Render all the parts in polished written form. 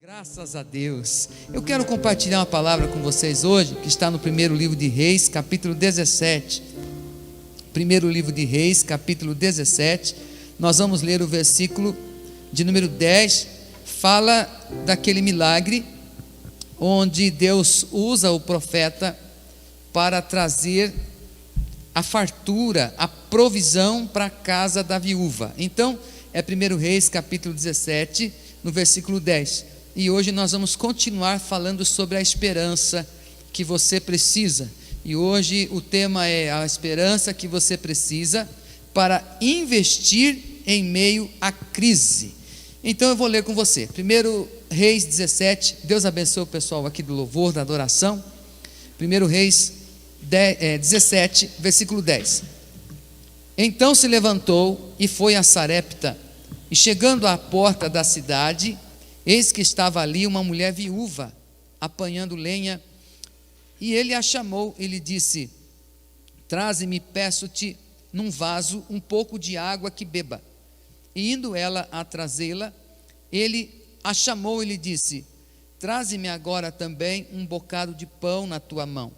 Graças a Deus. Eu quero compartilhar uma palavra com vocês hoje, que está no primeiro livro de Reis, capítulo 17. Primeiro livro de Reis, capítulo 17. Nós vamos ler o versículo de número 10. Fala daquele milagre onde Deus usa o profeta para trazer a fartura, a provisão para a casa da viúva. Então, é 1 Reis, capítulo 17, no versículo 10. E hoje nós vamos continuar falando sobre a esperança que você precisa. E hoje o tema é a esperança que você precisa para investir em meio à crise. Então eu vou ler com você. 1 Reis 17, Deus abençoe o pessoal aqui do louvor, da adoração. 1 Reis 17, versículo 10. Então se levantou e foi a Sarepta, e chegando à porta da cidade, eis que estava ali uma mulher viúva, apanhando lenha, e ele a chamou e lhe disse: traze-me, peço-te, num vaso um pouco de água que beba. E indo ela a trazê-la, ele a chamou e lhe disse: traze-me agora também um bocado de pão na tua mão.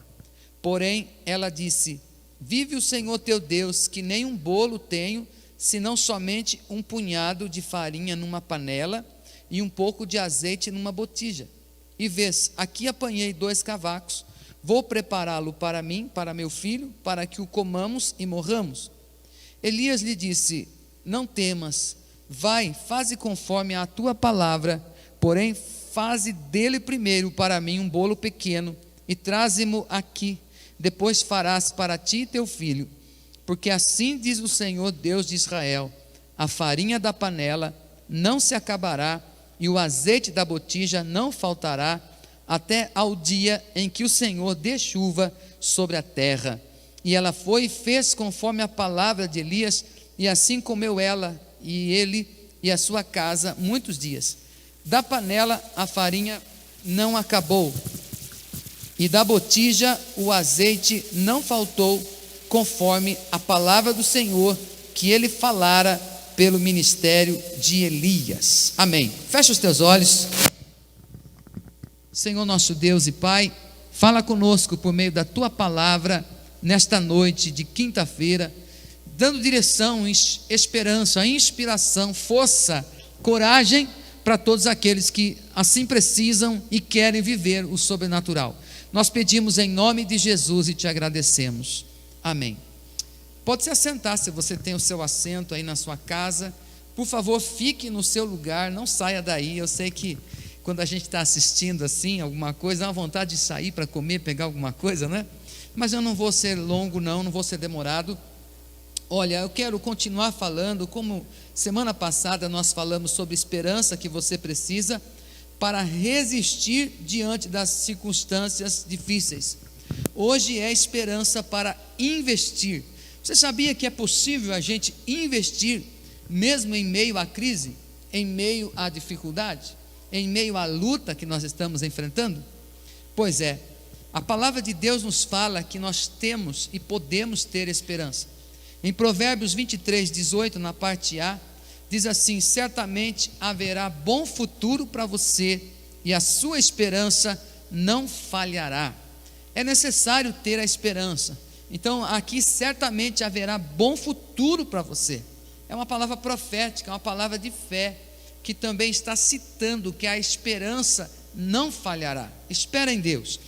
Porém ela disse: vive o Senhor teu Deus, que nem um bolo tenho, senão somente um punhado de farinha numa panela, e um pouco de azeite numa botija. E vês, aqui apanhei 2 cavacos, vou prepará-lo para mim, para meu filho, para que o comamos e morramos. Elias lhe disse: não temas, vai, faze conforme a tua palavra, porém faze dele primeiro para mim um bolo pequeno, e traze-mo aqui, depois farás para ti e teu filho, porque assim diz o Senhor Deus de Israel: a farinha da panela não se acabará, e o azeite da botija não faltará, até ao dia em que o Senhor dê chuva sobre a terra. E ela foi e fez conforme a palavra de Elias, e assim comeu ela e ele e a sua casa muitos dias. Da panela a farinha não acabou, e da botija o azeite não faltou, conforme a palavra do Senhor que ele falara pelo ministério de Elias. Amém. Fecha os teus olhos. Senhor nosso Deus e Pai, fala conosco por meio da tua palavra nesta noite de quinta-feira, dando direção, esperança, inspiração, força, coragem para todos aqueles que assim precisam e querem viver o sobrenatural. Nós pedimos em nome de Jesus e te agradecemos. Amém. Pode se assentar se você tem o seu assento aí na sua casa. Por favor, fique no seu lugar, não saia daí. Eu sei que quando a gente está assistindo assim, alguma coisa, dá uma vontade de sair para comer, pegar alguma coisa, né? Mas eu não vou ser longo não vou ser demorado. Olha, eu quero continuar falando, como semana passada nós falamos sobre esperança que você precisa para resistir diante das circunstâncias difíceis. Hoje é esperança para investir. Você sabia que é possível a gente investir mesmo em meio à crise, em meio à dificuldade, em meio à luta que nós estamos enfrentando? Pois é, a palavra de Deus nos fala que nós temos e podemos ter esperança. Em Provérbios 23, 18, na parte A, diz assim: certamente haverá bom futuro para você, e a sua esperança não falhará. É necessário ter a esperança. Então aqui certamente haverá bom futuro para você. É uma palavra profética, é uma palavra de fé, que também está citando que a esperança não falhará. Espera em Deus.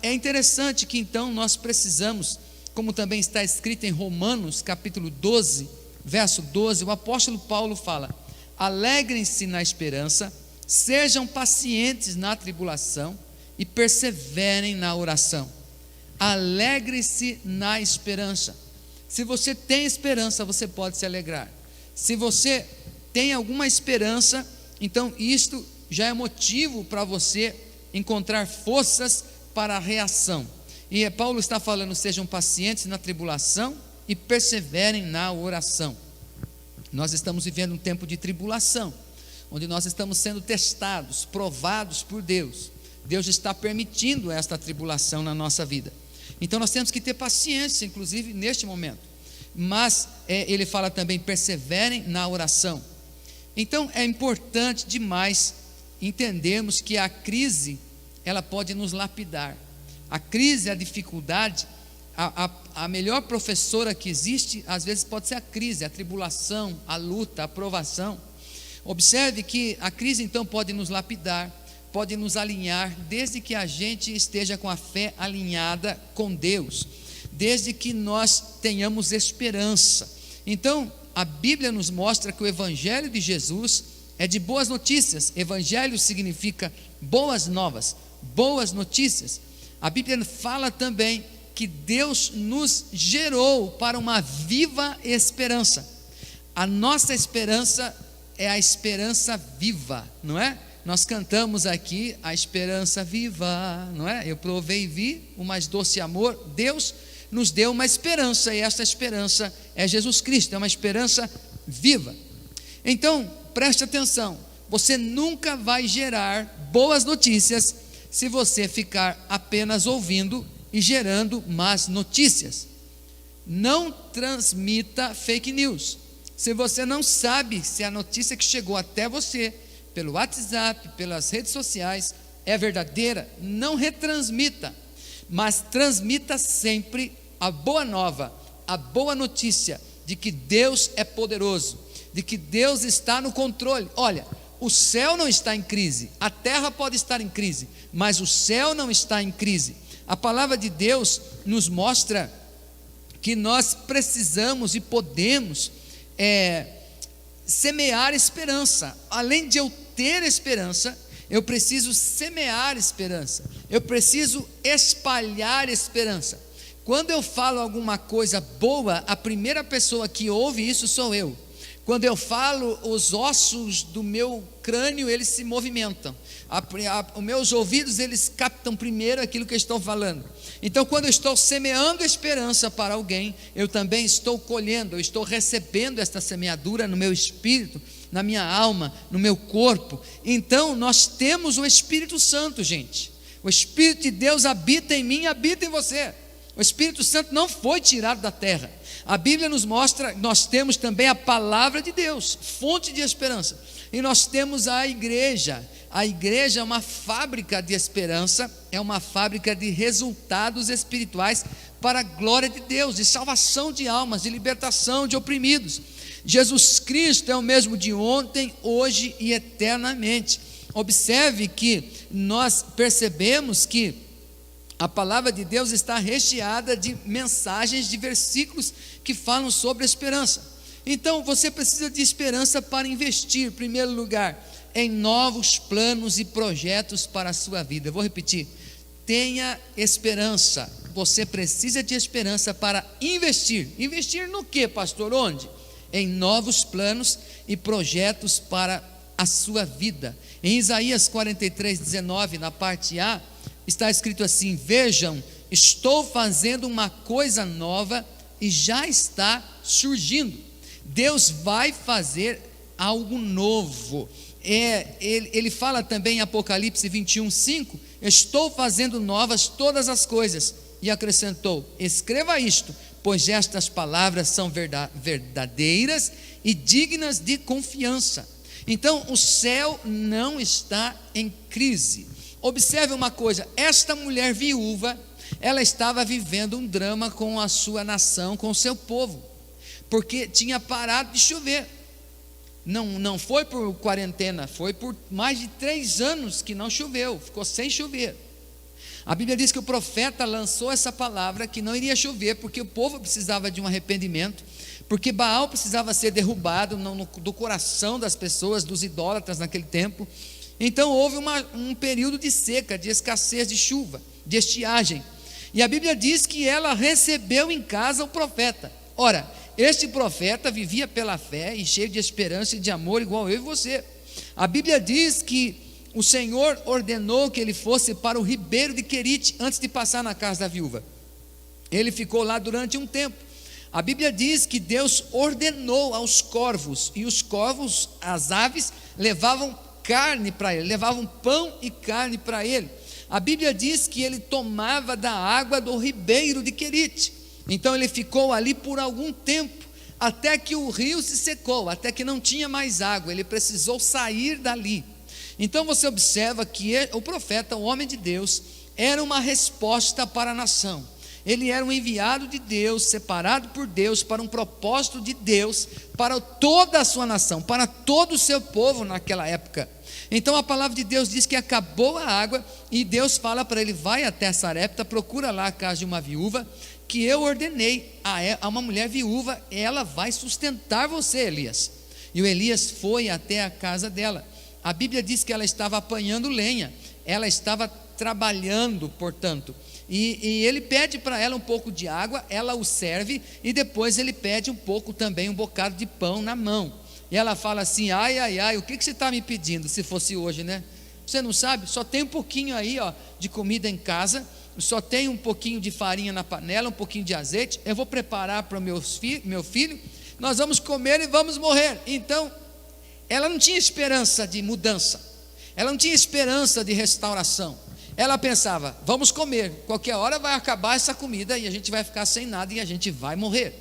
É interessante que então nós precisamos, como também está escrito em Romanos capítulo 12, verso 12, o apóstolo Paulo fala: alegrem-se na esperança, sejam pacientes na tribulação e perseverem na oração. Alegre-se na esperança. Se você tem esperança, você pode se alegrar. Se você tem alguma esperança, então isto já é motivo para você encontrar forças para a reação. E Paulo está falando: sejam pacientes na tribulação e perseverem na oração. Nós estamos vivendo um tempo de tribulação, onde nós estamos sendo testados, provados por Deus. Deus está permitindo esta tribulação na nossa vida. Então nós temos que ter paciência, inclusive neste momento. Mas ele fala também: perseverem na oração. Então é importante demais entendermos que a crise, ela pode nos lapidar. A crise, a dificuldade, a melhor professora que existe, às vezes pode ser a crise, a tribulação, a luta, a provação. Observe que a crise então pode nos lapidar, pode nos alinhar, desde que a gente esteja com a fé alinhada com Deus, desde que nós tenhamos esperança. Então, a Bíblia nos mostra que o Evangelho de Jesus é de boas notícias. Evangelho significa boas novas, boas notícias. A Bíblia fala também que Deus nos gerou para uma viva esperança. A nossa esperança é a esperança viva, não é? Nós cantamos aqui a esperança viva, não é? Eu provei e vi o mais doce amor. Deus nos deu uma esperança, e essa esperança é Jesus Cristo, é uma esperança viva. Então, preste atenção, você nunca vai gerar boas notícias se você ficar apenas ouvindo e gerando más notícias. Não transmita fake news. Se você não sabe se a notícia que chegou até você, pelo WhatsApp, pelas redes sociais, é verdadeira, não retransmita, mas transmita sempre a boa nova, a boa notícia de que Deus é poderoso, de que Deus está no controle. Olha, o céu não está em crise, a terra pode estar em crise, mas o céu não está em crise. A palavra de Deus nos mostra que nós precisamos e podemos semear esperança. Além de eu ter esperança, eu preciso semear esperança, eu preciso espalhar esperança. Quando eu falo alguma coisa boa, a primeira pessoa que ouve isso sou eu. Quando eu falo, os ossos do meu crânio, eles se movimentam. Os meus ouvidos, eles captam primeiro aquilo que eu estou falando. Então, quando eu estou semeando esperança para alguém, eu também estou colhendo, eu estou recebendo esta semeadura no meu espírito, na minha alma, no meu corpo. Então, nós temos o Espírito Santo, gente. O Espírito de Deus habita em mim e habita em você. O Espírito Santo não foi tirado da terra. A Bíblia nos mostra, nós temos também a palavra de Deus, fonte de esperança. E nós temos a igreja. A igreja é uma fábrica de esperança, é uma fábrica de resultados espirituais para a glória de Deus, de salvação de almas, de libertação de oprimidos. Jesus Cristo é o mesmo de ontem, hoje e eternamente. Observe que nós percebemos que a palavra de Deus está recheada de mensagens, de versículos que falam sobre a esperança. Então você precisa de esperança para investir, em primeiro lugar, em novos planos e projetos para a sua vida. Eu vou repetir: tenha esperança. Você precisa de esperança para investir. Investir no que, pastor? Onde? Em novos planos e projetos para a sua vida. Em Isaías 43:19, na parte A, está escrito assim: vejam, estou fazendo uma coisa nova e já está surgindo. Deus vai fazer algo novo. Ele fala também em Apocalipse 21:5, estou fazendo novas todas as coisas, e acrescentou: escreva isto, pois estas palavras são verdadeiras e dignas de confiança. Então o céu não está em crise. Observe uma coisa, esta mulher viúva, ela estava vivendo um drama com a sua nação, com o seu povo, porque tinha parado de chover. Não foi por quarentena, foi por mais de 3 anos que não choveu, ficou sem chover. A Bíblia diz que o profeta lançou essa palavra que não iria chover, porque o povo precisava de um arrependimento, porque Baal precisava ser derrubado do coração das pessoas, dos idólatras naquele tempo. Então houve um período de seca, de escassez de chuva, de estiagem. E a Bíblia diz que ela recebeu em casa o profeta. Ora, este profeta vivia pela fé e cheio de esperança e de amor, igual eu e você. A Bíblia diz que o Senhor ordenou que ele fosse para o ribeiro de Querite, antes de passar na casa da viúva. Ele ficou lá durante um tempo. A Bíblia diz que Deus ordenou aos corvos, e os corvos, as aves, levavam carne para ele, levavam pão e carne para ele. A Bíblia diz que ele tomava da água do ribeiro de Querite. Então ele ficou ali por algum tempo, até que o rio se secou, até que não tinha mais água, ele precisou sair dali. Então você observa que o profeta, o homem de Deus, era uma resposta para a nação. Ele era um enviado de Deus, separado por Deus, para um propósito de Deus, para toda a sua nação, para todo o seu povo naquela época. Então a palavra de Deus diz que acabou a água, e Deus fala para ele: vai até Sarepta, procura lá a casa de uma viúva, que eu ordenei a uma mulher viúva, ela vai sustentar você, Elias. E o Elias foi até a casa dela. A Bíblia diz que ela estava apanhando lenha, ela estava trabalhando, portanto, e ele pede para ela um pouco de água, ela o serve, e depois ele pede um pouco também, um bocado de pão na mão, e ela fala assim: ai, o que você está me pedindo? Se fosse hoje, né? Você não sabe? Só tem um pouquinho aí, de comida em casa, só tem um pouquinho de farinha na panela, um pouquinho de azeite, eu vou preparar para o meu filho, nós vamos comer e vamos morrer. Então, ela não tinha esperança de mudança, ela não tinha esperança de restauração. Ela pensava: vamos comer, qualquer hora vai acabar essa comida e a gente vai ficar sem nada e a gente vai morrer.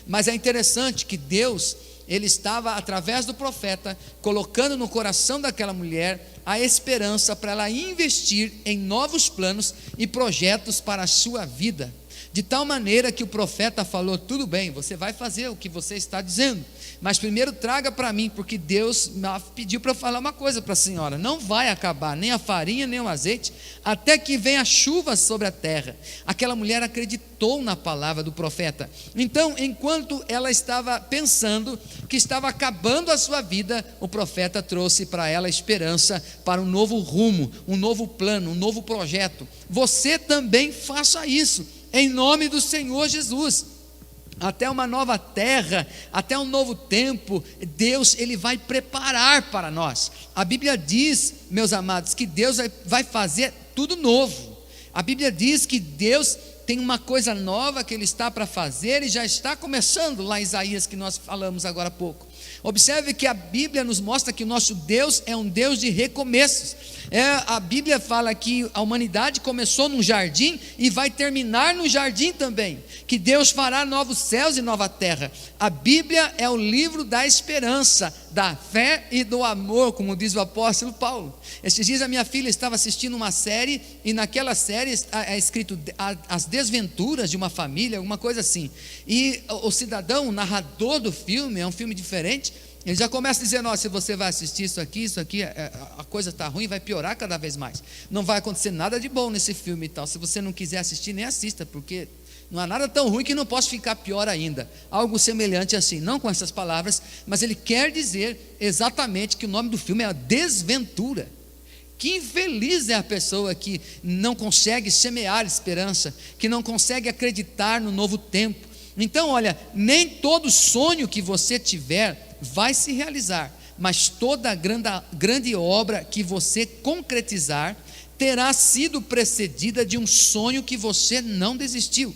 Mas é interessante que Deus, ele estava através do profeta colocando no coração daquela mulher a esperança para ela investir em novos planos e projetos para a sua vida, de tal maneira que o profeta falou: tudo bem, você vai fazer o que você está dizendo, mas primeiro traga para mim, porque Deus pediu para eu falar uma coisa para a senhora: não vai acabar nem a farinha nem o azeite, até que venha a chuva sobre a terra. Aquela mulher acreditou na palavra do profeta. Então, enquanto ela estava pensando que estava acabando a sua vida, o profeta trouxe para ela esperança para um novo rumo, um novo plano, um novo projeto. Você também faça isso, em nome do Senhor Jesus. Até uma nova terra, até um novo tempo, Deus, ele vai preparar para nós. A Bíblia diz, meus amados, que Deus vai fazer tudo novo. A Bíblia diz que Deus tem uma coisa nova que ele está para fazer e já está começando, lá em Isaías, que nós falamos agora há pouco. Observe que a Bíblia nos mostra que o nosso Deus é um Deus de recomeços. A Bíblia fala que a humanidade começou num jardim e vai terminar no jardim também, que Deus fará novos céus e nova terra. A Bíblia é o livro da esperança, da fé e do amor, como diz o apóstolo Paulo. Esses dias a minha filha estava assistindo uma série, e naquela série é escrito as desventuras de uma família, alguma coisa assim, e o cidadão, o narrador do filme, é um filme diferente, ele já começa dizendo: se você vai assistir isso aqui, a coisa está ruim, vai piorar cada vez mais, não vai acontecer nada de bom nesse filme e tal, se você não quiser assistir, nem assista, porque não há nada tão ruim que não possa ficar pior ainda. Algo semelhante assim, não com essas palavras, mas ele quer dizer exatamente que o nome do filme é A Desventura. Que infeliz é a pessoa que não consegue semear esperança, que não consegue acreditar no novo tempo. Então, olha, nem todo sonho que você tiver vai se realizar, mas toda grande obra que você concretizar terá sido precedida de um sonho que você não desistiu.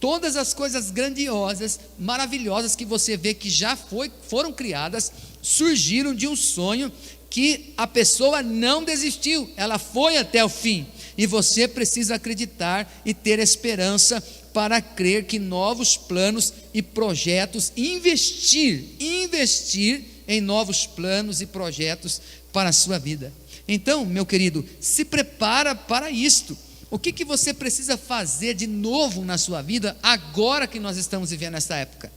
Todas as coisas grandiosas, maravilhosas que você vê que já foram criadas, surgiram de um sonho que a pessoa não desistiu, ela foi até o fim. E você precisa acreditar e ter esperança para crer que novos planos e projetos, investir em novos planos e projetos para a sua vida. Então, meu querido, se prepara para isto. O que você precisa fazer de novo na sua vida, agora que nós estamos vivendo essa época?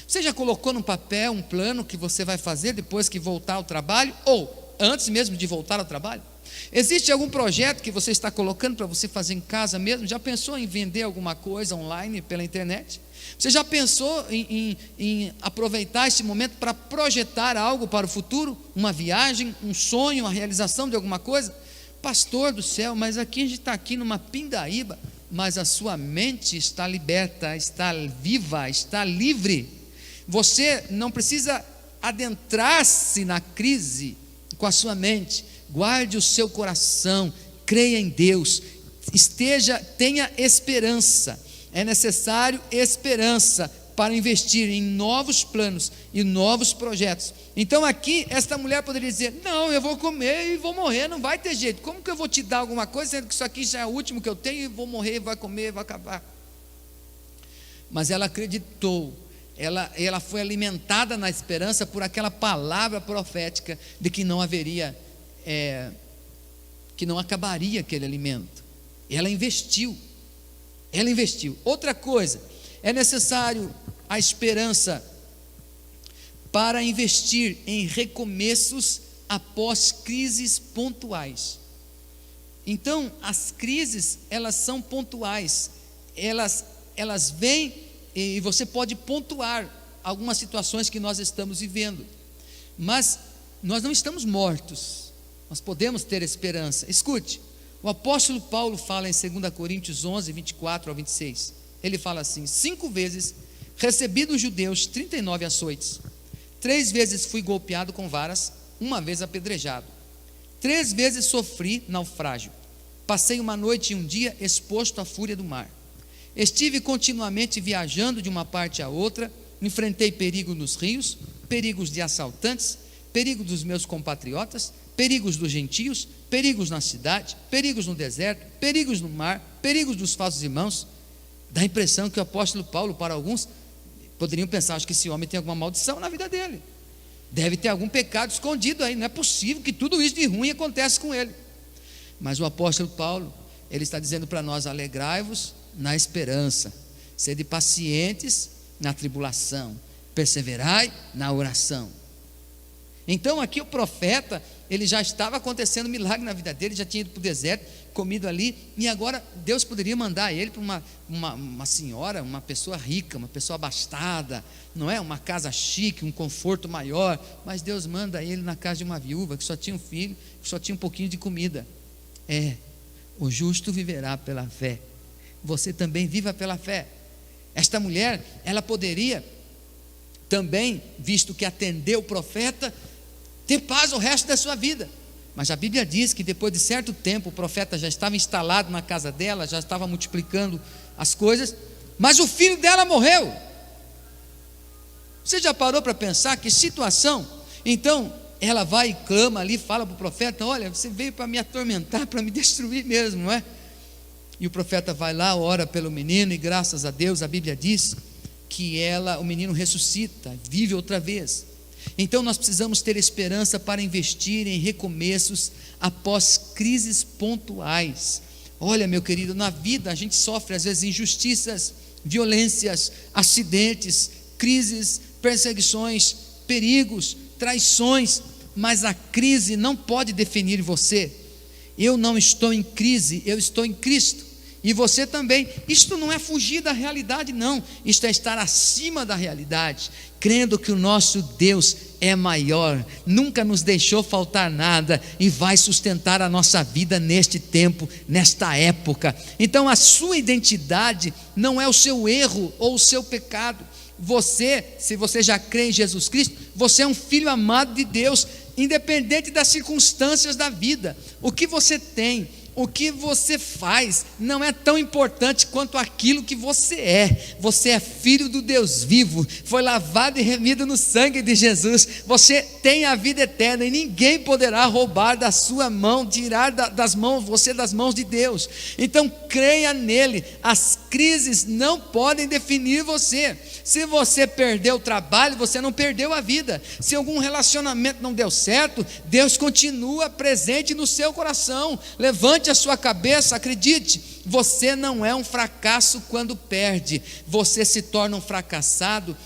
Você já colocou no papel um plano que você vai fazer depois que voltar ao trabalho, ou antes mesmo de voltar ao trabalho? Existe algum projeto que você está colocando para você fazer em casa mesmo? Já pensou em vender alguma coisa online pela internet? Você já pensou em aproveitar esse momento para projetar algo para o futuro? Uma viagem, um sonho, a realização de alguma coisa? Pastor do céu, mas aqui a gente está aqui numa pindaíba, mas a sua mente está liberta, está viva, está livre. Você não precisa adentrar-se na crise com a sua mente. Guarde o seu coração, creia em Deus, tenha esperança. É necessário esperança para investir em novos planos e novos projetos. Então aqui, esta mulher poderia dizer: não, eu vou comer e vou morrer, não vai ter jeito, como que eu vou te dar alguma coisa, sendo que isso aqui já é o último que eu tenho, e vou morrer, vai comer, vai acabar. Mas ela acreditou, ela foi alimentada na esperança por aquela palavra profética de que não haveria que não acabaria aquele alimento. Ela investiu. Outra coisa, é necessário a esperança para investir em recomeços após crises pontuais. Então, as crises, elas são pontuais, elas vêm e você pode pontuar algumas situações que nós estamos vivendo, mas nós não estamos mortos, nós podemos ter esperança. Escute, o apóstolo Paulo fala em 2 Coríntios 11, 24 ao 26, ele fala assim: 5 vezes recebi dos judeus 39 açoites, 3 vezes fui golpeado com varas, 1 vez apedrejado, 3 vezes sofri naufrágio, passei uma noite e um dia exposto à fúria do mar, estive continuamente viajando de uma parte a outra, enfrentei perigo nos rios, perigos de assaltantes, perigo dos meus compatriotas, perigos dos gentios, perigos na cidade, perigos no deserto, perigos no mar, perigos dos falsos irmãos. Dá a impressão que o apóstolo Paulo, para alguns, poderiam pensar: acho que esse homem tem alguma maldição na vida dele, deve ter algum pecado escondido aí, não é possível que tudo isso de ruim acontece com ele. Mas o apóstolo Paulo, ele está dizendo para nós: alegrai-vos na esperança, sede pacientes na tribulação, perseverai na oração. Então aqui o profeta, ele já estava acontecendo milagre na vida dele, já tinha ido para o deserto, comido ali, e agora Deus poderia mandar ele para uma senhora, uma pessoa rica, uma pessoa abastada, não é? Uma casa chique, um conforto maior, mas Deus manda ele na casa de uma viúva que só tinha um filho, que só tinha um pouquinho de comida. O justo viverá pela fé. Você também viva pela fé. Esta mulher, ela poderia também, visto que atendeu o profeta, ter paz o resto da sua vida, mas a Bíblia diz que depois de certo tempo o profeta já estava instalado na casa dela, já estava multiplicando as coisas, mas o filho dela morreu. Você já parou para pensar que situação? Então ela vai e clama ali, fala para o profeta: olha, você veio para me atormentar, para me destruir mesmo, não é? E o profeta vai lá, ora pelo menino, e graças a Deus a Bíblia diz que o menino ressuscita, vive outra vez. Então nós precisamos ter esperança para investir em recomeços após crises pontuais. Olha, meu querido, na vida a gente sofre às vezes injustiças, violências, acidentes, crises, perseguições, perigos, traições, mas a crise não pode definir você. Eu não estou em crise, eu estou em Cristo. E você também. Isto não é fugir da realidade, não. Isto é estar acima da realidade, crendo que o nosso Deus é maior, nunca nos deixou faltar nada e vai sustentar a nossa vida neste tempo, nesta época. Então a sua identidade não é o seu erro ou o seu pecado. Você, se você já crê em Jesus Cristo, você é um filho amado de Deus, independente das circunstâncias da vida. O que você tem, o que você faz, não é tão importante quanto aquilo que você é. Você é filho do Deus vivo, foi lavado e remido no sangue de Jesus. Você tem a vida eterna e ninguém poderá roubar da sua mão, tirar você das mãos de Deus. Então creia nele. As crises não podem definir você. Se você perdeu o trabalho, você não perdeu a vida. Se algum relacionamento não deu certo, Deus continua presente no seu coração. Levante a sua cabeça, acredite, você não é um fracasso quando perde, você se torna um fracassado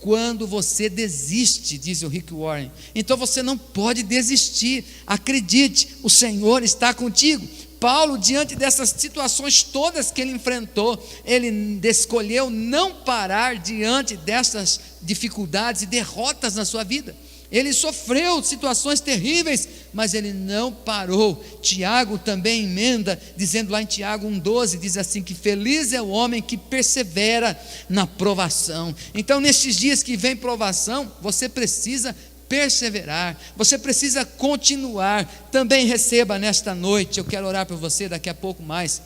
quando você desiste, diz o Rick Warren. Então você não pode desistir, acredite, o Senhor está contigo. Paulo, diante dessas situações todas que ele enfrentou, ele escolheu não parar diante dessas dificuldades e derrotas na sua vida. Ele sofreu situações terríveis, mas ele não parou. Tiago também emenda, dizendo lá em Tiago 1,12, diz assim, que feliz é o homem que persevera na provação. Então nesses dias que vem provação, você precisa perseverar, você precisa continuar. Também receba nesta noite, eu quero orar por você daqui a pouco mais,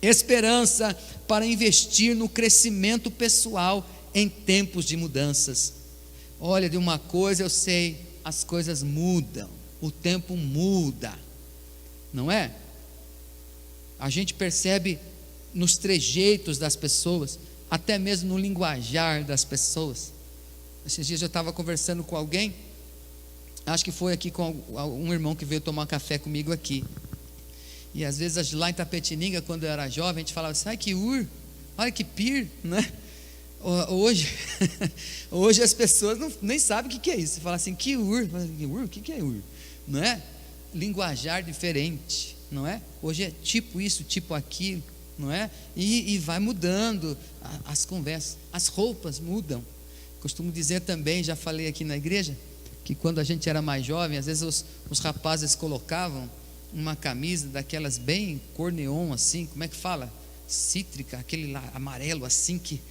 esperança para investir no crescimento pessoal em tempos de mudanças. Olha, de uma coisa eu sei, as coisas mudam, o tempo muda, não é? A gente percebe nos trejeitos das pessoas, até mesmo no linguajar das pessoas. Esses dias eu estava conversando com alguém, Acho que foi aqui com um irmão que veio tomar café comigo aqui. E às vezes lá em Tapetininga, quando eu era jovem, a gente falava assim: ai que olha que pir, né? Hoje, hoje as pessoas nem sabem o que é isso. Você fala assim, que o que é não é? Linguajar diferente, não é? Hoje é tipo isso, tipo aquilo, não é? E vai mudando as conversas, as roupas mudam. Costumo dizer também, já falei aqui na igreja, que quando a gente era mais jovem, às vezes os rapazes colocavam uma camisa daquelas bem cor neon assim, como é que fala? Cítrica, aquele lá amarelo assim que,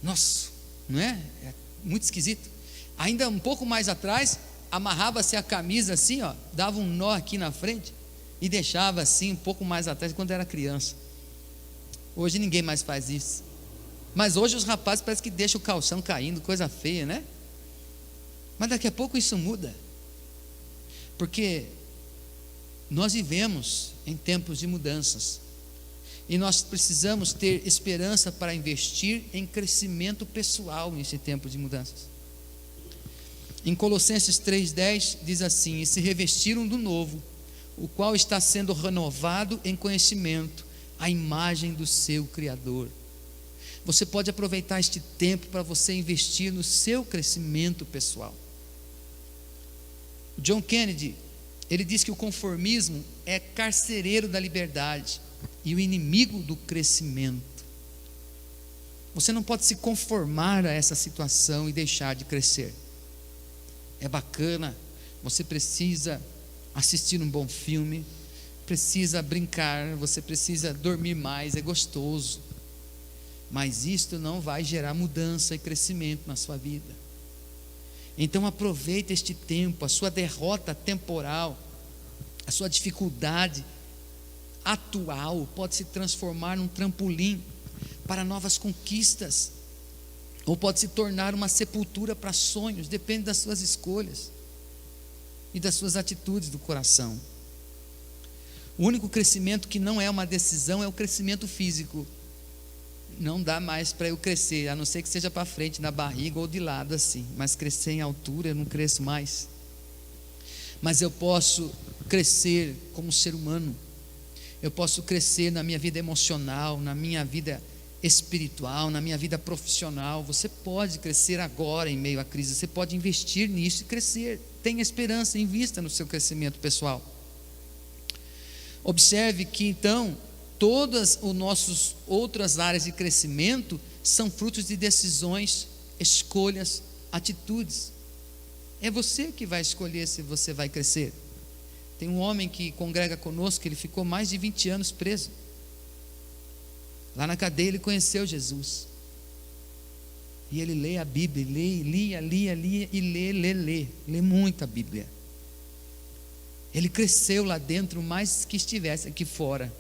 nossa, não é? É muito esquisito. Ainda um pouco mais atrás, amarrava-se a camisa assim, ó, dava um nó aqui na frente e deixava assim um pouco mais atrás quando era criança. Hoje ninguém mais faz isso. Mas hoje os rapazes parece que deixam o calção caindo, coisa feia, né? Mas daqui a pouco isso muda. Porque nós vivemos em tempos de mudanças. E nós precisamos ter esperança para investir em crescimento pessoal nesse tempo de mudanças. Em Colossenses 3,10 diz assim: e se revestiram do novo, o qual está sendo renovado em conhecimento, à imagem do seu Criador. Você pode aproveitar este tempo para você investir no seu crescimento pessoal. O John Kennedy, ele diz que o conformismo é carcereiro da liberdade e o inimigo do crescimento. Você não pode se conformar a essa situação e deixar de crescer. É bacana, você precisa assistir um bom filme, precisa brincar, você precisa dormir mais, é gostoso. Mas isto não vai gerar mudança e crescimento na sua vida. Então aproveite este tempo, a sua derrota temporal, a sua dificuldade atual pode se transformar num trampolim para novas conquistas, ou pode se tornar uma sepultura para sonhos, depende das suas escolhas e das suas atitudes do coração. O único crescimento que não é uma decisão é o crescimento físico. Não dá mais para eu crescer, a não ser que seja para frente, na barriga ou de lado assim, mas crescer em altura eu não cresço mais. Mas eu posso crescer como ser humano, eu posso crescer na minha vida emocional, na minha vida espiritual, na minha vida profissional. Você pode crescer agora em meio à crise, você pode investir nisso e crescer. Tenha esperança, invista no seu crescimento pessoal. Observe que então todas as nossas outras áreas de crescimento são frutos de decisões, escolhas, atitudes. É você que vai escolher se você vai crescer. Tem um homem que congrega conosco, ele ficou mais de 20 anos preso. Lá na cadeia ele conheceu Jesus. E ele lê a Bíblia, lia e lê muito a Bíblia. Ele cresceu lá dentro mais que estivesse aqui fora.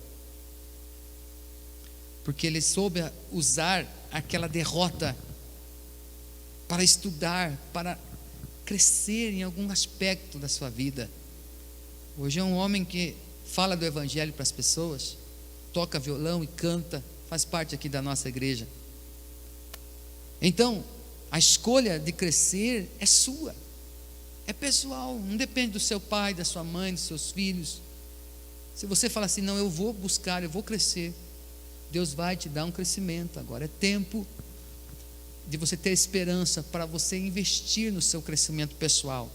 Porque ele soube usar aquela derrota para estudar, para crescer em algum aspecto da sua vida. Hoje é um homem que fala do Evangelho para as pessoas, toca violão e canta, faz parte aqui da nossa igreja. Então, a escolha de crescer é sua, é pessoal, não depende do seu pai, da sua mãe, dos seus filhos. Se você fala assim, não, eu vou buscar, eu vou crescer, Deus vai te dar um crescimento. Agora é tempo de você ter esperança para você investir no seu crescimento pessoal.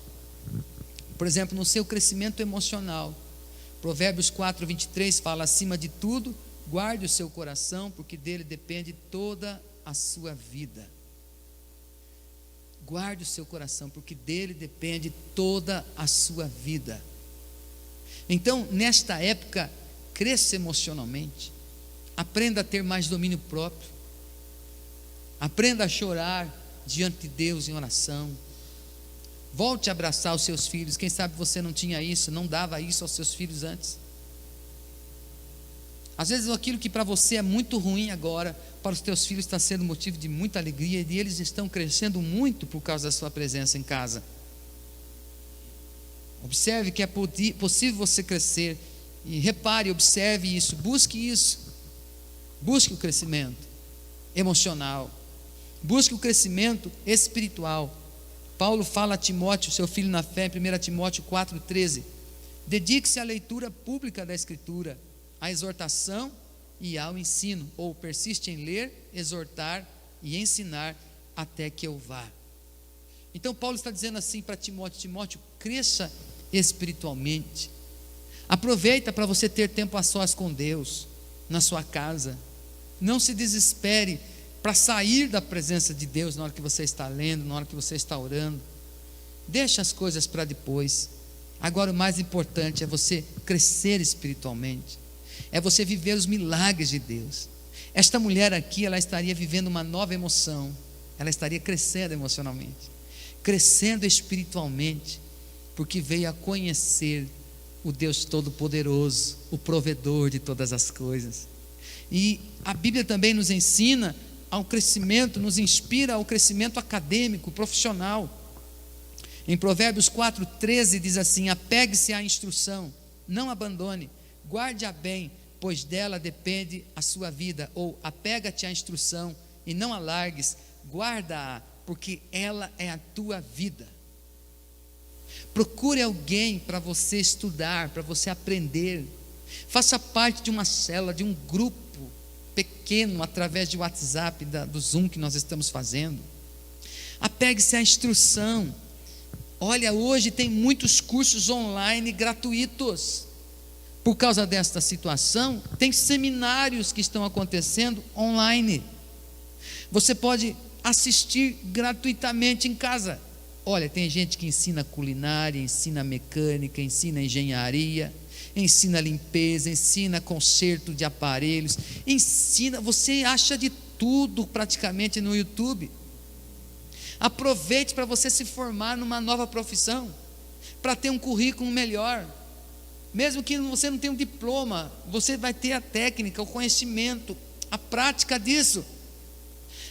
Por exemplo, no seu crescimento emocional. Provérbios 4:23 fala: acima de tudo, guarde o seu coração, porque dele depende toda a sua vida. Guarde o seu coração, porque dele depende toda a sua vida. Então, nesta época, cresça emocionalmente. Aprenda a ter mais domínio próprio. Aprenda a chorar diante de Deus em oração. Volte a abraçar os seus filhos. Quem sabe você não tinha isso, não dava isso aos seus filhos antes. Às vezes aquilo que para você é muito ruim agora, para os teus filhos está sendo motivo de muita alegria, e eles estão crescendo muito por causa da sua presença em casa. Observe que é possível você crescer, e repare, observe isso, busque o crescimento emocional, busque o crescimento espiritual. Paulo fala a Timóteo, seu filho na fé, em 1 Timóteo 4,13: dedique-se à leitura pública da Escritura, à exortação e ao ensino, ou persiste em ler, exortar e ensinar até que eu vá. Então Paulo está dizendo assim para Timóteo: Timóteo, cresça espiritualmente, aproveita para você ter tempo a sós com Deus, na sua casa, não se desespere para sair da presença de Deus na hora que você está lendo, na hora que você está orando, deixa as coisas para depois. Agora o mais importante é você crescer espiritualmente, é você viver os milagres de Deus. Esta mulher aqui, ela estaria vivendo uma nova emoção, ela estaria crescendo emocionalmente, crescendo espiritualmente, porque veio a conhecer o Deus Todo-Poderoso, o provedor de todas as coisas. E a Bíblia também nos ensina ao crescimento, nos inspira ao crescimento acadêmico, profissional. Em Provérbios 4,13 diz assim: apegue-se à instrução, não abandone, guarde-a bem, pois dela depende a sua vida. Ou apega-te à instrução e não a largues, guarda-a, porque ela é a tua vida. Procure alguém para você estudar, para você aprender. Faça parte de uma célula, de um grupo pequeno, através de WhatsApp, do Zoom que nós estamos fazendo. Apegue-se à instrução. Olha, hoje tem muitos cursos online gratuitos. Por causa desta situação, tem seminários que estão acontecendo online. Você pode assistir gratuitamente em casa. Olha, tem gente que ensina culinária, ensina mecânica, ensina engenharia, ensina limpeza, ensina conserto de aparelhos, ensina, você acha de tudo praticamente no YouTube. Aproveite para você se formar numa nova profissão, para ter um currículo melhor. Mesmo que você não tenha um diploma, você vai ter a técnica, o conhecimento, a prática disso.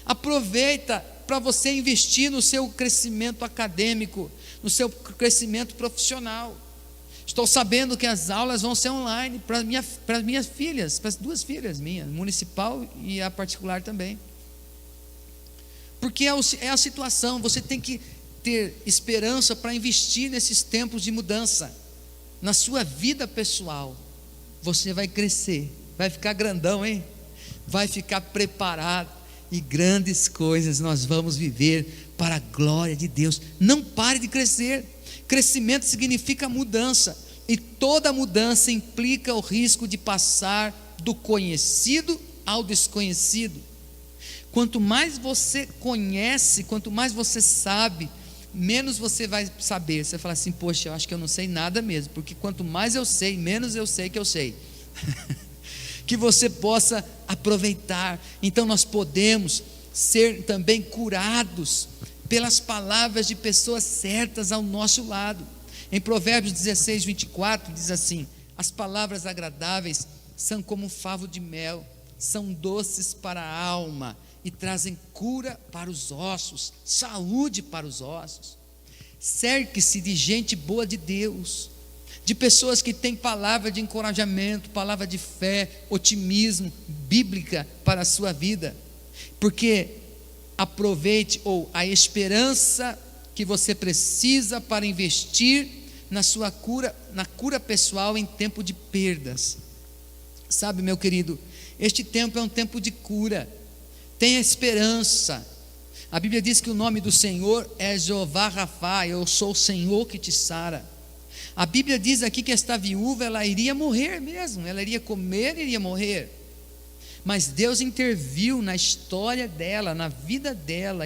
Aproveita para você investir no seu crescimento acadêmico, no seu crescimento profissional. Estou sabendo que as aulas vão ser online para minhas filhas, para as duas filhas minhas, municipal e a particular também. Porque é a situação, você tem que ter esperança para investir nesses tempos de mudança. Na sua vida pessoal, você vai crescer, vai ficar grandão, hein? Vai ficar preparado, e grandes coisas nós vamos viver para a glória de Deus. Não pare de crescer. Crescimento significa mudança, e toda mudança implica o risco de passar do conhecido ao desconhecido. Quanto mais você conhece, quanto mais você sabe, menos você vai saber. Você fala assim: poxa, eu acho que eu não sei nada mesmo, porque quanto mais eu sei, menos eu sei que eu sei. Que você possa aproveitar. Então nós podemos ser também curados pelas palavras de pessoas certas ao nosso lado. Em Provérbios 16, 24 diz assim: as palavras agradáveis são como um favo de mel, são doces para a alma e trazem cura para os ossos, saúde para os ossos. Cerque-se de gente boa de Deus, de pessoas que têm palavra de encorajamento, palavra de fé, otimismo bíblica para a sua vida, porque aproveite, ou a esperança que você precisa para investir na sua cura, na cura pessoal em tempo de perdas. Sabe, meu querido, este tempo é um tempo de cura. Tenha esperança. A Bíblia diz que o nome do Senhor é Jeová Rafá, eu sou o Senhor que te sara. A Bíblia diz aqui que esta viúva, ela iria morrer mesmo, ela iria comer e iria morrer. Mas Deus interviu na história dela, na vida dela,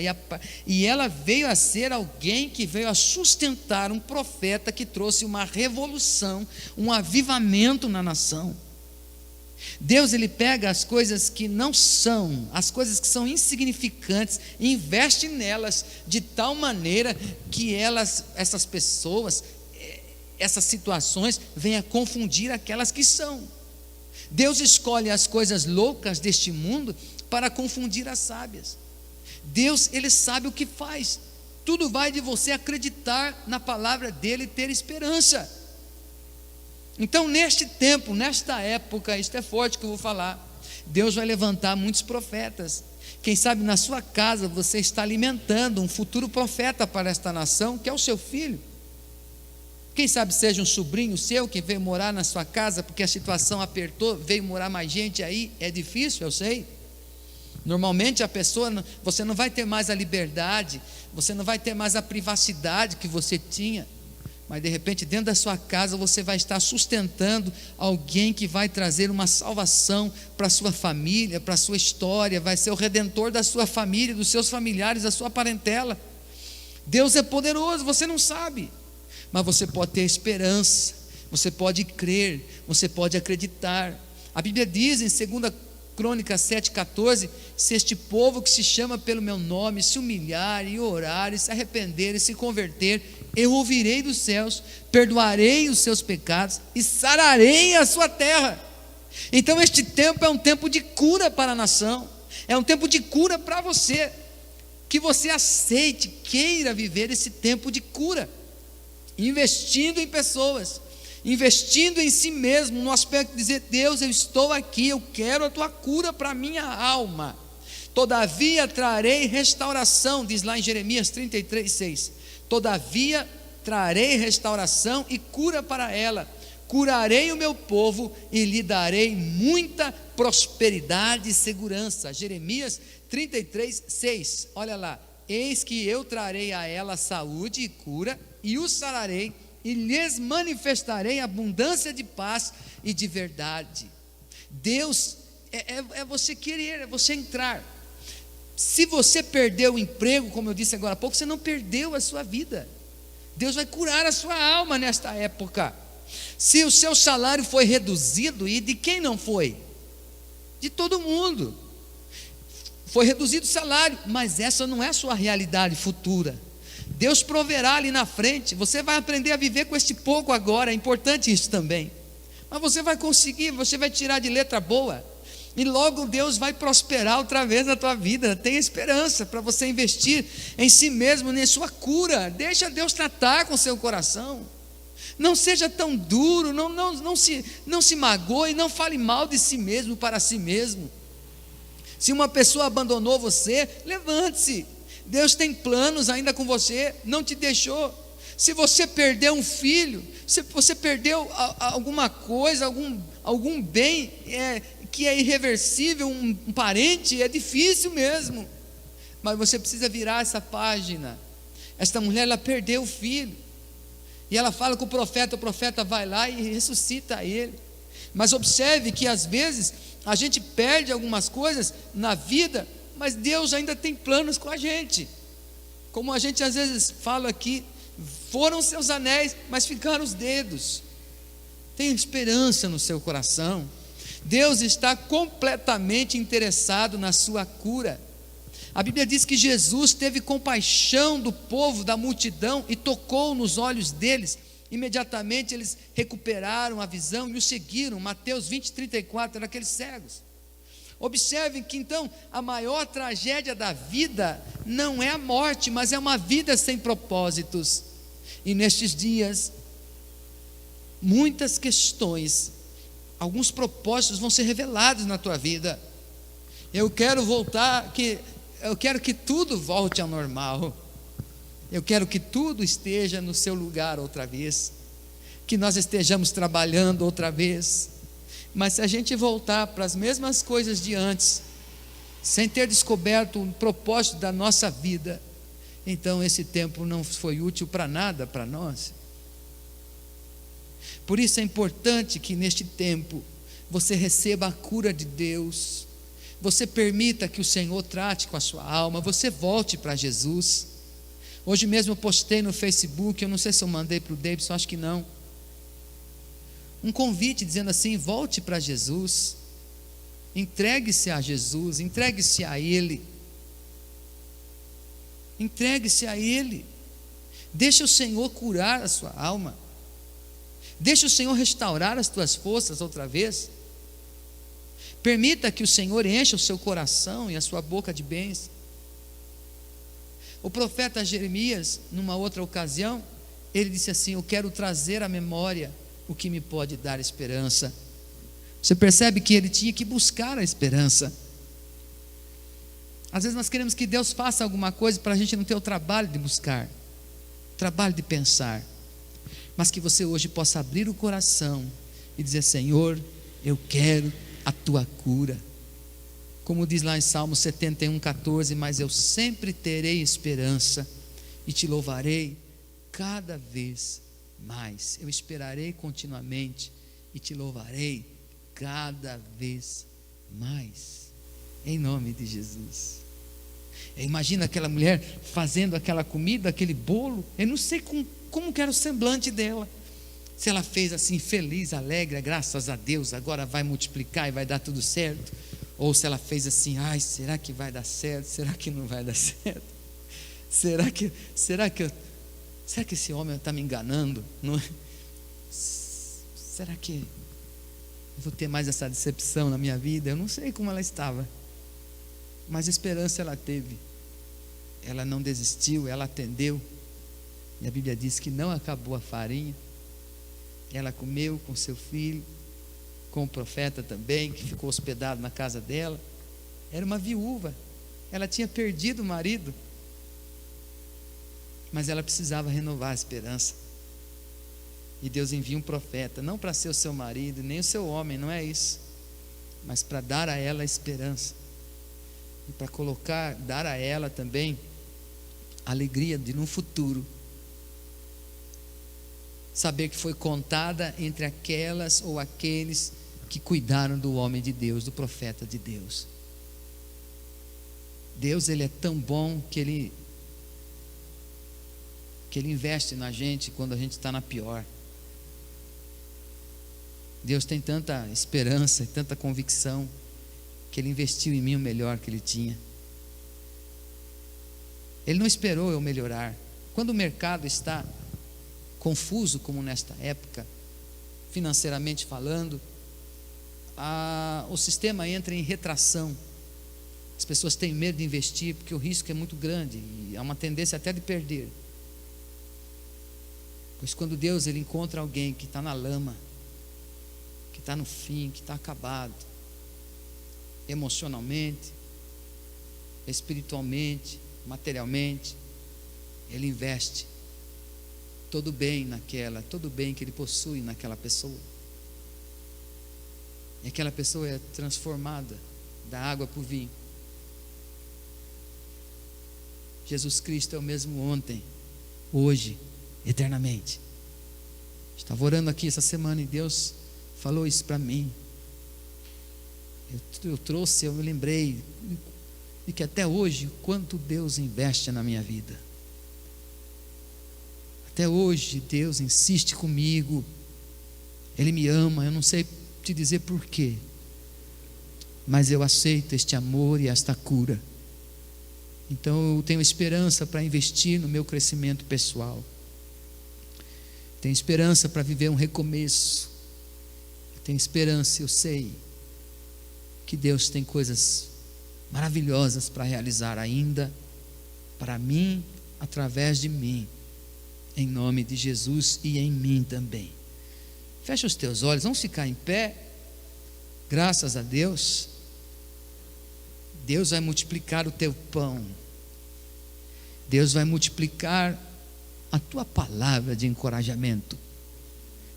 e ela veio a ser alguém que veio a sustentar um profeta que trouxe uma revolução, um avivamento na nação. Deus, ele pega as coisas que não são, as coisas que são insignificantes, e investe nelas de tal maneira que essas pessoas, essas situações venham a confundir aquelas que são. Deus escolhe as coisas loucas deste mundo para confundir as sábias. Deus, ele sabe o que faz. Tudo vai de você acreditar na palavra dele e ter esperança. Então, neste tempo, nesta época, isto é forte que eu vou falar, Deus vai levantar muitos profetas Quem sabe na sua casa você está alimentando um futuro profeta para esta nação, que é o seu filho. Quem sabe seja um sobrinho seu que veio morar na sua casa porque a situação apertou, veio morar mais gente aí, é difícil, eu sei. Normalmente a pessoa, você não vai ter mais a liberdade, você não vai ter mais a privacidade que você tinha, mas de repente dentro da sua casa você vai estar sustentando alguém que vai trazer uma salvação para a sua família, para a sua história, vai ser o redentor da sua família, dos seus familiares, da sua parentela. Deus é poderoso, você não sabe, mas você pode ter esperança, você pode crer, você pode acreditar. A Bíblia diz em 2 Crônicas 7,14: se este povo que se chama pelo meu nome se humilhar e orar e se arrepender e se converter, eu ouvirei dos céus, perdoarei os seus pecados e sararei a sua terra. Então este tempo é um tempo de cura para a nação, é um tempo de cura para você, que você aceite, queira viver esse tempo de cura, investindo em pessoas, investindo em si mesmo, no aspecto de dizer: Deus, eu estou aqui, eu quero a tua cura para a minha alma. Todavia trarei restauração, diz lá em Jeremias 33,6. Todavia trarei restauração e cura para ela, curarei o meu povo e lhe darei muita prosperidade e segurança. Jeremias 33,6, olha lá: eis que eu trarei a ela saúde e cura, e o sararei, e lhes manifestarei abundância de paz e de verdade. Deus, é você querer, é você entrar. Se você perdeu o emprego, como eu disse agora há pouco, você não perdeu a sua vida. Deus vai curar a sua alma nesta época. Se o seu salário foi reduzido, e de quem não foi? De todo mundo. Foi reduzido o salário, mas essa não é a sua realidade futura. Deus proverá ali na frente. Você vai aprender a viver com este pouco agora, é importante isso também. Mas você vai conseguir, você vai tirar de letra boa, e logo Deus vai prosperar outra vez na tua vida. Tenha esperança para você investir em si mesmo, em sua cura. Deixa Deus tratar com o seu coração. Não seja tão duro, não se magoe, não fale mal de si mesmo para si mesmo. Se uma pessoa abandonou você, levante-se. Deus tem planos ainda com você, não te deixou. Se você perdeu um filho, se você perdeu alguma coisa, algum bem que é irreversível, um parente, é difícil mesmo, mas você precisa virar essa página. Esta mulher, ela perdeu o filho, e ela fala com o profeta vai lá e ressuscita ele. Mas observe que às vezes a gente perde algumas coisas na vida, mas Deus ainda tem planos com a gente. Como a gente às vezes fala aqui, foram seus anéis, mas ficaram os dedos. Tenha esperança no seu coração. Deus está completamente interessado na sua cura. A Bíblia diz que Jesus teve compaixão do povo, da multidão, e tocou nos olhos deles. Imediatamente eles recuperaram a visão e o seguiram. Mateus 20:34, eram aqueles cegos. Observem que então a maior tragédia da vida não é a morte, mas é uma vida sem propósitos. E nestes dias, muitas questões, alguns propósitos vão ser revelados na tua vida. Eu quero que tudo volte ao normal. Eu quero que tudo esteja no seu lugar outra vez, que nós estejamos trabalhando outra vez. Mas se a gente voltar para as mesmas coisas de antes, sem ter descoberto o propósito da nossa vida, então esse tempo não foi útil para nada para nós. Por isso é importante que neste tempo você receba a cura de Deus, você permita que o Senhor trate com a sua alma, você volte para Jesus. Hoje mesmo eu postei no Facebook, eu não sei se eu mandei para o Davidson, acho que não, um convite dizendo assim: volte para Jesus, entregue-se a Jesus, entregue-se a Ele, entregue-se a Ele, deixa o Senhor curar a sua alma, deixa o Senhor restaurar as tuas forças outra vez, permita que o Senhor encha o seu coração e a sua boca de bens. O profeta Jeremias, numa outra ocasião, ele disse assim: eu quero trazer à memória o que me pode dar esperança. Você percebe que ele tinha que buscar a esperança. Às vezes nós queremos que Deus faça alguma coisa para a gente não ter o trabalho de buscar, o trabalho de pensar, mas que você hoje possa abrir o coração e dizer: Senhor, eu quero a tua cura. Como diz lá em Salmo 71:14: mas eu sempre terei esperança e te louvarei cada vez mais. Eu esperarei continuamente e te louvarei cada vez mais, em nome de Jesus. Imagina aquela mulher fazendo aquela comida, aquele bolo. Eu não sei como que era o semblante dela. Se ela fez assim, feliz, alegre, graças a Deus, agora vai multiplicar e vai dar tudo certo. Ou se ela fez assim: ai, será que vai dar certo? Será que não vai dar certo? Será que esse homem está me enganando? Não, será que eu vou ter mais essa decepção na minha vida? Eu não sei como ela estava, mas esperança ela teve. Ela não desistiu, ela atendeu. E a Bíblia diz que não acabou a farinha. Ela comeu com seu filho, com o profeta também, que ficou hospedado na casa dela. Era uma viúva, ela tinha perdido o marido, mas ela precisava renovar a esperança. E Deus envia um profeta, não para ser o seu marido, nem o seu homem, não é isso, mas para dar a ela esperança, e para dar a ela também a alegria de no futuro saber que foi contada entre aquelas ou aqueles que cuidaram do homem de Deus, do profeta de Deus. Deus, Ele é tão bom que Ele investe na gente quando a gente está na pior. Deus tem tanta esperança e tanta convicção que Ele investiu em mim o melhor que Ele tinha. Ele não esperou eu melhorar. Quando o mercado está confuso, como nesta época, financeiramente falando, o sistema entra em retração. As pessoas têm medo de investir porque o risco é muito grande e há uma tendência até de perder. Pois quando Deus Ele encontra alguém que está na lama, que está no fim, que está acabado, emocionalmente, espiritualmente, materialmente, Ele investe todo o bem que Ele possui naquela pessoa. E aquela pessoa é transformada da água para o vinho. Jesus Cristo é o mesmo ontem, hoje, eternamente. Estava orando aqui essa semana e Deus falou isso para mim. Eu me lembrei de que até hoje, quanto Deus investe na minha vida. Até hoje Deus insiste comigo, Ele me ama, eu não sei te dizer porquê, mas eu aceito este amor e esta cura. Então eu tenho esperança para investir no meu crescimento pessoal, tenho esperança para viver um recomeço, eu tenho esperança, eu sei que Deus tem coisas maravilhosas para realizar ainda, para mim, através de mim, em nome de Jesus e em mim também. Fecha os teus olhos, vamos ficar em pé. Graças a Deus, Deus vai multiplicar o teu pão, Deus vai multiplicar a tua palavra de encorajamento,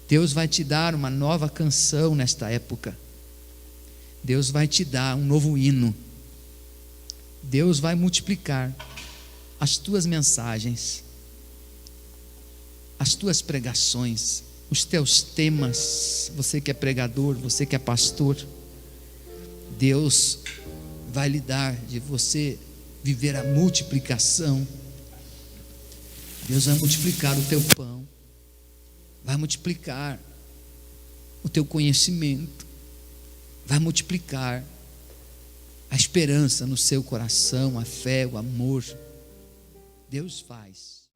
Deus vai te dar uma nova canção nesta época, Deus vai te dar um novo hino, Deus vai multiplicar as tuas mensagens, as tuas pregações, os teus temas. Você que é pregador, você que é pastor, Deus vai lhe dar de você viver a multiplicação. Deus vai multiplicar o teu pão, vai multiplicar o teu conhecimento, vai multiplicar a esperança no seu coração, a fé, o amor. Deus faz.